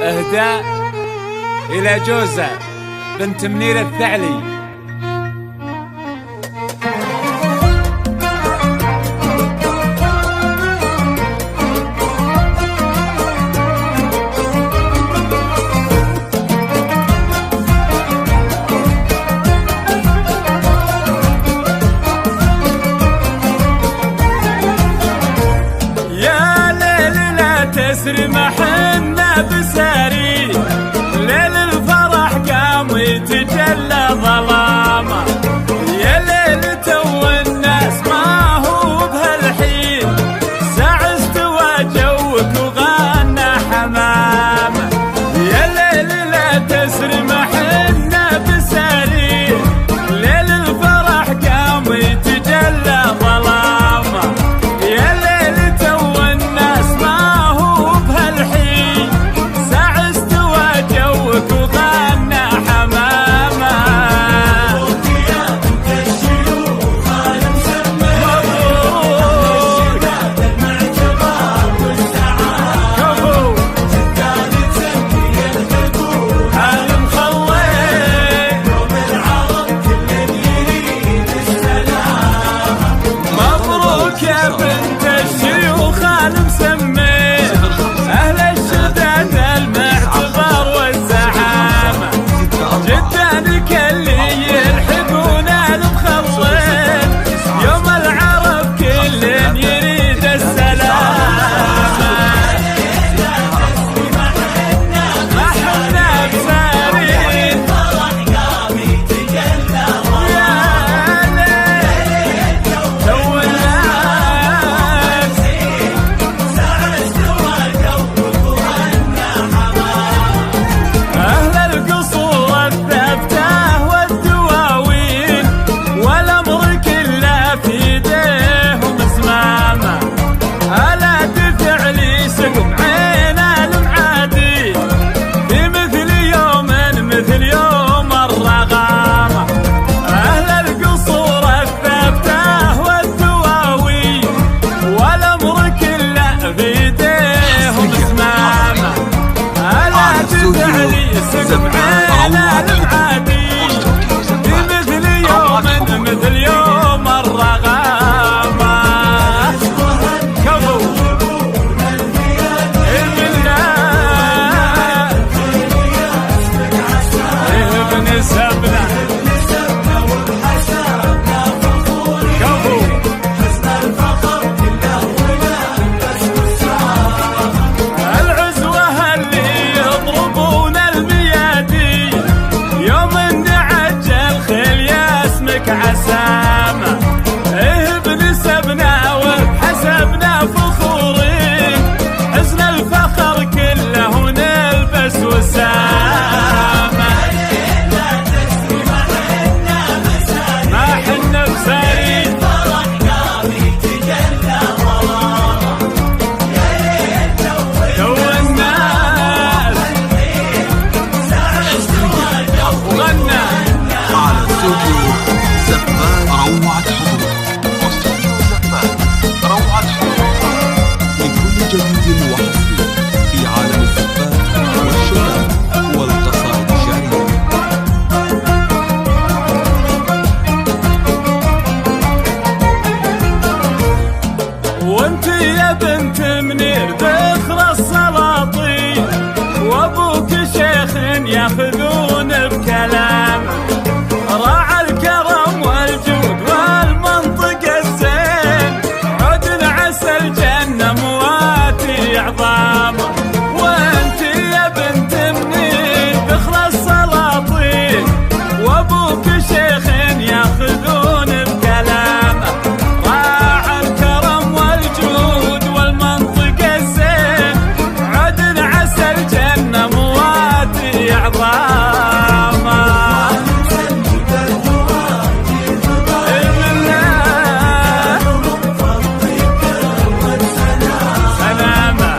إهداء إلى جوزة بنت منير الثعلي. تسري محنا بساري ليل الفرح قام يتجلى ظلامه، يا ليل تو الناس ما هو بهالحين، ساعة استوى جوك وغنى حمامه، يا ليل لا تسري محنا بساري ليل الفرح قام يتجلى ظلامه، يا ليل تو الناس ما وغنى حمامة. مبروك يا بنت الشيوخ المسمى، مبروك دمع الجبار والسعادة، جداد تسمي الخدود المخلي يوم العرب كل يريد السلامة. مبروك يا بنت الشيوخ المسمى، أهل الشداد المعتبر والزعامة، جدادك اللي يلحقون المخلصين يوم العرب كل يريد السلامة. ما حنا بساري الفرح قام يتجلى يا ليل تو الناس، ساعة استوى جوك وغنى حمامة، أهل القصور الثابتة والدواوين والأمر كله في يديهم زمامة، ألا دفع لي سقم عين المعادي في مثل يوم مثل يوم الرغامة، أهل القصور الثابتة والدواوين والأمر كله في يديهم زمامة، ألا تدع لي سقم عين المعادي في مثل يوم مثل يوم الرغامة. كفو ابن سبنا كفو العزوة اللي يضربون الميادين يوم نعجل خيل يا اسمك عسامة، ابن سبنا وحسبنا فخورين حزن الفخر كله نلبس وسامة. ما حنا بساري الفرح قام يتجلى ظلامه، تو الناس ساعة استوى وغنى على استوديو زفان روعة حضور، استوديو زفان روعة حضور لكل جديد وحصري في عالم الزفات والشعر والقصائد الشعرية. وانت يا بنت منير ذخر السلاطين وابوك شيخ ياخذون بكلامه، راعى الكرم والجود والمنطق الزين عدن عسى الجنة مواتي عظامه، وانت يا بنت منير ذخر السلاطين وابوك شيخ ياخذون بكلامه، راعى الكرم والجود والمنطق الزين عدن عسى الجنة مواتي عظامه. سلامة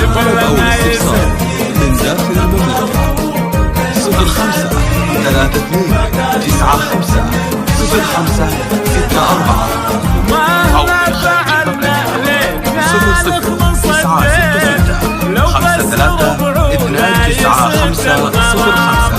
لطلب أو الاستفسار من داخل المملكة 05 32 95 05 64 أو من خارج المملكة 00 966 53 295 05